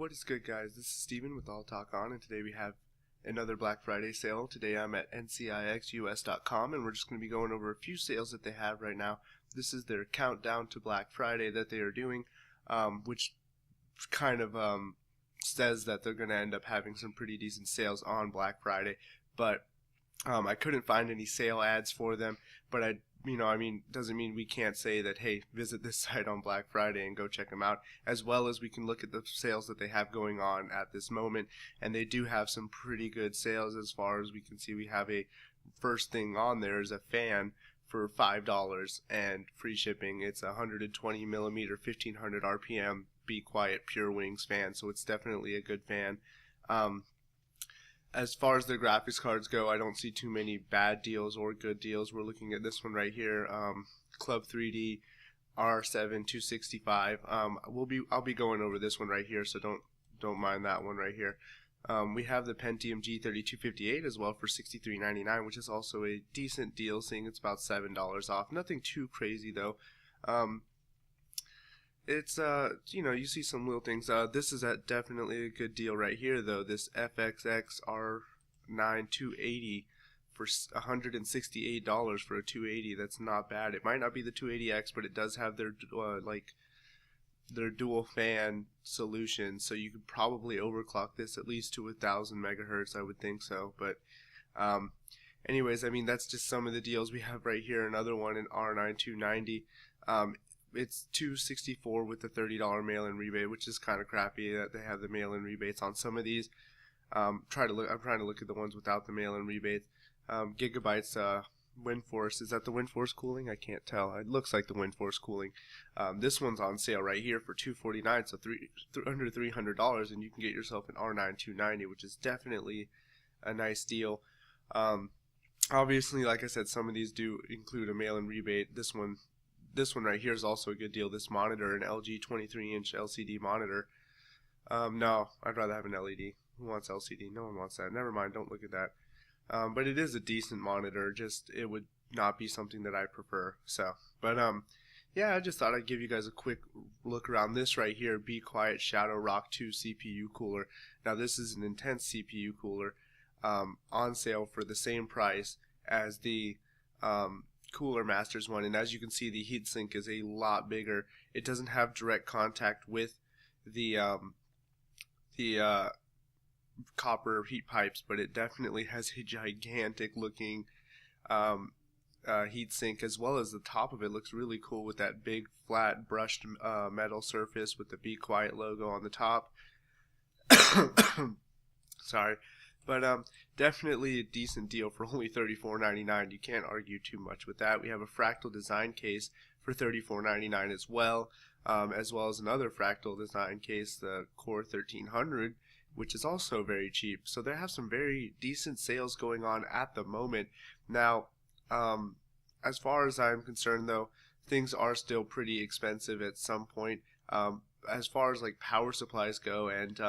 What is good, guys? This is Steven with All Talk On, and today we have another Black Friday sale. Today I'm at NCIX and we're just going to be going over a few sales that they have right now. This is their countdown to Black Friday that they are doing, which kind of says that they're going to end up having some pretty decent sales on Black Friday. But I couldn't find any sale ads for them, but doesn't mean we can't say that, hey, visit this site on Black Friday and go check them out, as well as we can look at the sales that they have going on at this moment. And they do have some pretty good sales as far as we can see. We have a first thing on there is a fan for $5 and free shipping. It's a 120 millimeter 1500 RPM Be Quiet Pure Wings fan, so it's definitely a good fan. As far as their graphics cards go, I don't see too many bad deals or good deals. We're looking at this one right here, Club 3D R7 265. I'll be going over this one right here, so don't mind that one right here. We have the Pentium G3258 as well for $63.99, which is also a decent deal, seeing it's about $7 off. Nothing too crazy though. It's you see some little things. This is definitely a good deal right here though. This FXX R9 280 for $168 for a 280. That's not bad. It might not be the 280X, but it does have their their dual fan solution, so you could probably overclock this at least to 1000 megahertz. I would think so. But anyways, I mean, that's just some of the deals we have right here. Another one, an R9 290. It's $264 with the $30 mail-in rebate, which is kind of crappy that they have the mail-in rebates on some of these. I'm trying to look at the ones without the mail-in rebates. Gigabytes WindForce. Is that the WindForce cooling? I can't tell. It looks like the WindForce cooling. This one's on sale right here for $249, so under $300, and you can get yourself an R9 290, which is definitely a nice deal. Obviously, like I said, some of these do include a mail-in rebate. This one right here is also a good deal. This monitor, an LG 23-inch LCD monitor. No, I'd rather have an LED. Who wants LCD? No one wants that. Never mind, don't look at that. But it is a decent monitor, just it would not be something that I prefer. So, but yeah, I just thought I'd give you guys a quick look around this right here, Be Quiet Shadow Rock 2 CPU cooler. Now this is an intense CPU cooler, on sale for the same price as the Cooler Masters one, and as you can see, the heatsink is a lot bigger. It doesn't have direct contact with the copper heat pipes, but it definitely has a gigantic looking heatsink, as well as the top of it looks really cool with that big flat brushed metal surface with the Be Quiet logo on the top. Sorry. But definitely a decent deal for only $34.99. You can't argue too much with that. We have a fractal design case for $34.99 as well as another fractal design case, the Core 1300, which is also very cheap. So they have some very decent sales going on at the moment. Now, as far as I'm concerned though, things are still pretty expensive at some point. As far as like power supplies go and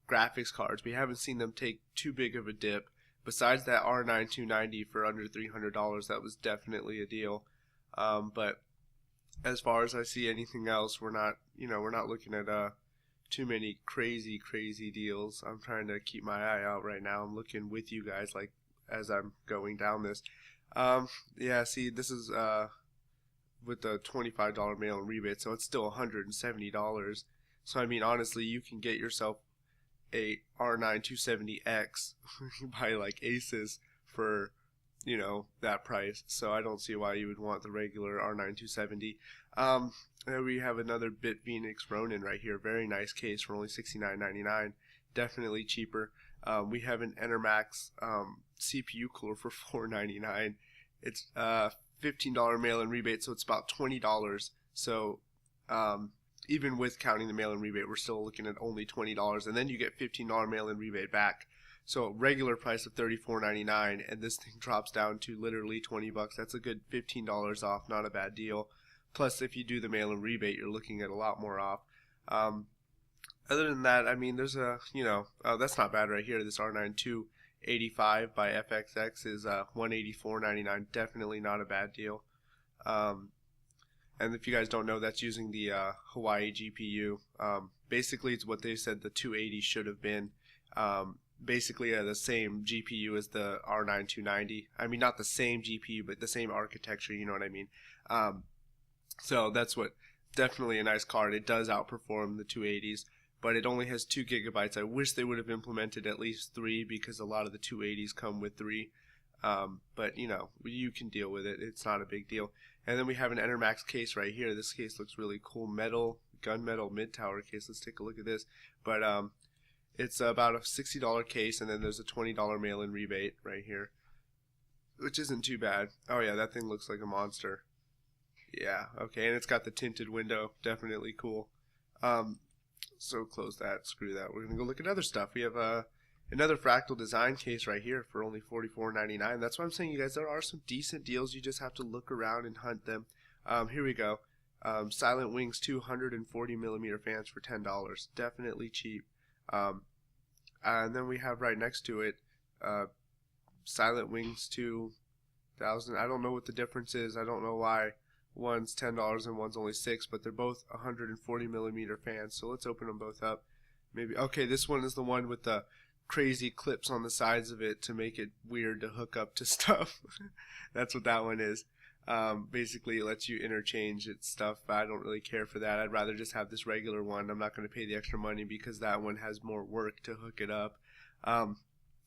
graphics cards, we haven't seen them take too big of a dip. Besides that R9 290 for under $300, that was definitely a deal. But as far as I see anything else, we're not looking at too many crazy deals. I'm trying to keep my eye out right now. I'm looking with you guys, like, as I'm going down this. Yeah, see, this is with the $25 mail-in rebate, so it's still $170. So I mean, honestly, you can get yourself a R9 270X by like Asus for that price, so I don't see why you would want the regular R9 270. Then we have another BitPhoenix Ronin right here, very nice case for only $69.99, definitely cheaper. We have an Enermax CPU cooler for $4.99. It's $15 mail-in rebate, so it's about $20. So even with counting the mail-in rebate, we're still looking at only $20, and then you get $15 mail-in rebate back. So regular price of $34.99, and this thing drops down to literally $20. That's a good $15 off, not a bad deal. Plus, if you do the mail-in rebate, you're looking at a lot more off. Other than that, I mean, there's a, that's not bad right here. This R9 285 by FXX is $184.99. Definitely not a bad deal. And if you guys don't know, that's using the Hawaii GPU. Basically, it's what they said the 280 should have been. Basically, the same GPU as the R9 I mean, not the same GPU, but the same architecture, you know what I mean? So that's what, definitely a nice card. It does outperform the 280s, but it only has 2 gigabytes. I wish they would have implemented at least 3 because a lot of the 280s come with 3. But you know, you can deal with it. It's not a big deal. And then we have an EnterMax case right here. This case looks really cool. Metal, gunmetal mid-tower case. Let's take a look at this. But it's about a $60 case, and then there's a $20 mail-in rebate right here, which isn't too bad. Oh yeah, that thing looks like a monster. Yeah, okay, and it's got the tinted window. Definitely cool. So close that, screw that. We're gonna go look at other stuff. We have another fractal design case right here for only $44.99. That's why I'm saying, you guys, there are some decent deals. You just have to look around and hunt them. Here we go. Silent Wings 240mm fans for $10. Definitely cheap. And then we have right next to it Silent Wings 2000. I don't know what the difference is. I don't know why one's $10 and one's only $6, but they're both 140mm fans. So let's open them both up. Maybe, okay, this one is the one with the crazy clips on the sides of it to make it weird to hook up to stuff. That's what that one is. Basically, it lets you interchange its stuff. I don't really care for that. I'd rather just have this regular one. I'm not going to pay the extra money because that one has more work to hook it up.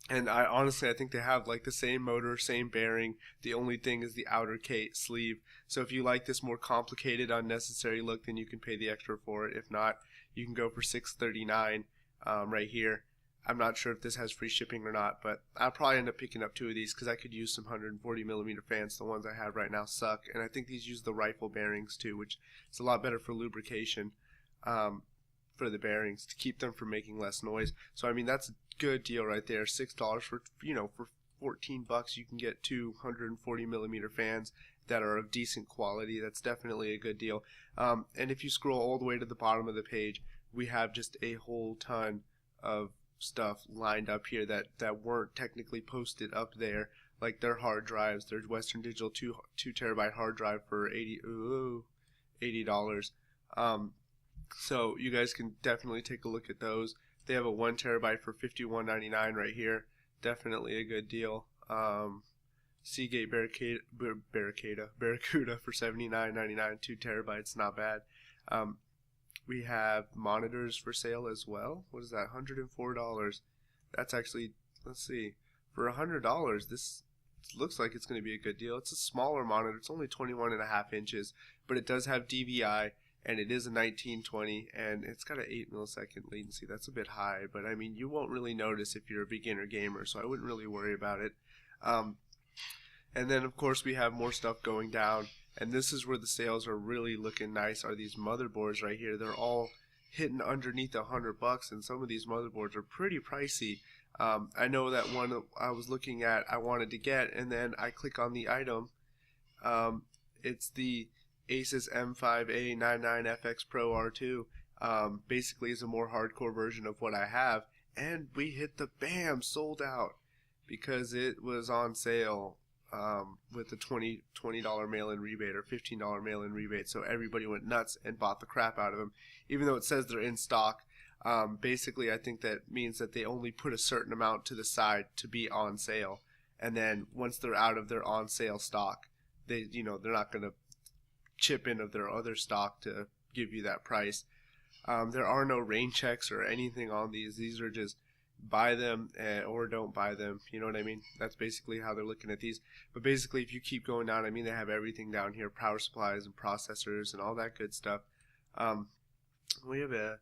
And I think they have like the same motor, same bearing. The only thing is the outer sleeve. So if you like this more complicated, unnecessary look, then you can pay the extra for it. If not, you can go for $639 right here. I'm not sure if this has free shipping or not, but I'll probably end up picking up 2 of these because I could use some 140mm fans. The ones I have right now suck, and I think these use the rifle bearings too, which is a lot better for lubrication for the bearings to keep them from making less noise. So I mean, that's a good deal right there. $6 for, you know, for $14 you can get 2 140mm fans that are of decent quality. That's definitely a good deal. And if you scroll all the way to the bottom of the page, we have just a whole ton of stuff lined up here that weren't technically posted up there, like their hard drives. Their Western Digital 2 terabyte hard drive for $80. So you guys can definitely take a look at those. They have a 1 terabyte for $51.99 right here. Definitely a good deal. Seagate Barracuda for $79.99, 2 terabytes, not bad. We have monitors for sale as well. What is that? $104. That's actually, let's see, for $100, this looks like it's going to be a good deal. It's a smaller monitor. It's only 21.5 inches, but it does have DVI, and it is a 1920, and it's got an 8 millisecond latency. That's a bit high, but I mean, you won't really notice if you're a beginner gamer, so I wouldn't really worry about it. And then, of course, we have more stuff going down. And this is where the sales are really looking nice, are these motherboards right here. They're all hitting underneath $100, and some of these motherboards are pretty pricey. I know that one I was looking at I wanted to get, and then I click on the item. It's the Asus M5A99FX Pro R2. Basically is a more hardcore version of what I have. And we hit the BAM! Sold out because it was on sale. With the $20 mail-in rebate or $15 mail-in rebate, so everybody went nuts and bought the crap out of them, even though it says they're in stock. Basically, I think that means that they only put a certain amount to the side to be on sale, and then once they're out of their on sale stock, they're not going to chip in of their other stock to give you that price. There are no rain checks or anything on these. These are just buy them or don't buy them, you know what I mean? That's basically how they're looking at these. But basically, if you keep going down, I mean, they have everything down here, power supplies and processors and all that good stuff. We have a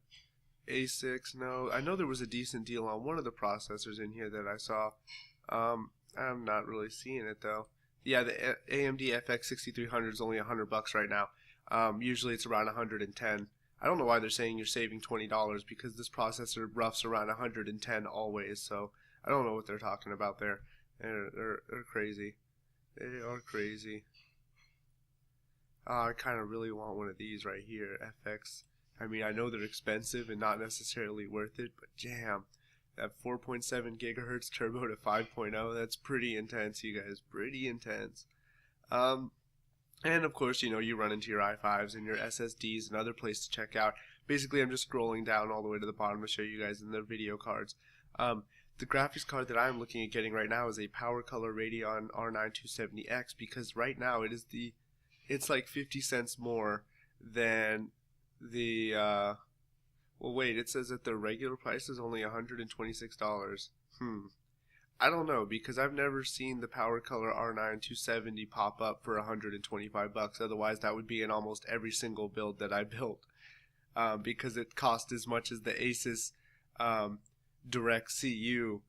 A6. No, I know there was a decent deal on one of the processors in here that I saw. I'm not really seeing it though. Yeah, the AMD FX 6300 is only $100 right now. Usually it's around 110. I don't know why they're saying you're saving $20 because this processor roughs around 110 always. So I don't know what they're talking about there. They're crazy. They are crazy. I kind of really want one of these right here, FX. I mean, I know they're expensive and not necessarily worth it, but damn, that 4.7 gigahertz turbo to 5.0, that's pretty intense, you guys. Pretty intense. And of course, you run into your i5s and your SSDs and other places to check out. Basically, I'm just scrolling down all the way to the bottom to show you guys in the video cards. The graphics card that I'm looking at getting right now is a PowerColor Radeon R9 270X, because right now it's like 50 cents more than the well, wait, it says that the regular price is only $126. I don't know, because I've never seen the PowerColor R9 270 pop up for $125. Otherwise, that would be in almost every single build that I built, because it cost as much as the Asus Direct CU.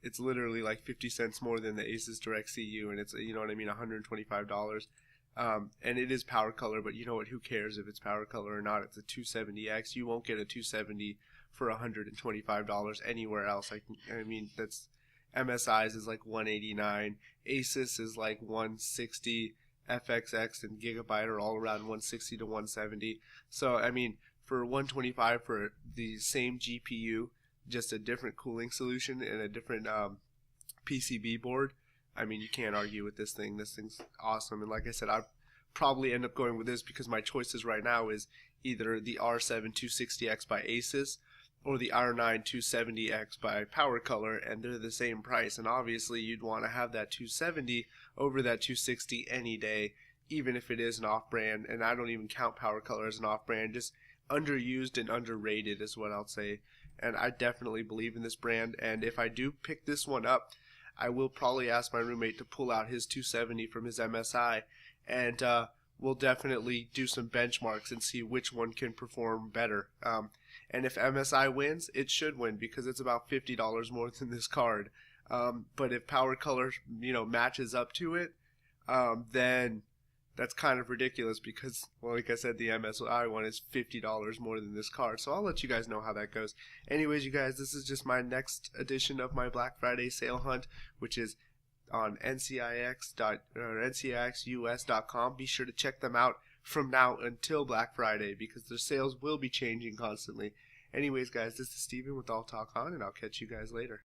It's literally like 50 cents more than the Asus Direct CU, and it's, you know what I mean, $125. And it is PowerColor, but you know what? Who cares if it's PowerColor or not? It's a 270X. You won't get a 270 for $125 anywhere else. I mean, that's MSI's is like $189. Asus is like $160. FXX and Gigabyte are all around $160 to $170. So I mean, for $125 for the same GPU, just a different cooling solution and a different PCB board, I mean, you can't argue with this thing. This thing's awesome. And like I said, I'd probably end up going with this because my choices right now is either the R7 260X by Asus or the R9 270X by PowerColor, and they're the same price. And obviously you'd want to have that 270 over that 260 any day, even if it is an off-brand. And I don't even count PowerColor as an off-brand, just underused and underrated is what I'll say. And I definitely believe in this brand, and if I do pick this one up, I will probably ask my roommate to pull out his 270 from his MSI, and we'll definitely do some benchmarks and see which one can perform better. And if MSI wins, it should win because it's about $50 more than this card. But if PowerColor, matches up to it, then that's kind of ridiculous because, well, like I said, the MSI one is $50 more than this card. So I'll let you guys know how that goes. Anyways, you guys, this is just my next edition of my Black Friday sale hunt, which is on NCIX.NCIXUS.com. Be sure to check them out from now until Black Friday because their sales will be changing constantly. Anyways, guys, this is Steven with All Talk On, and I'll catch you guys later.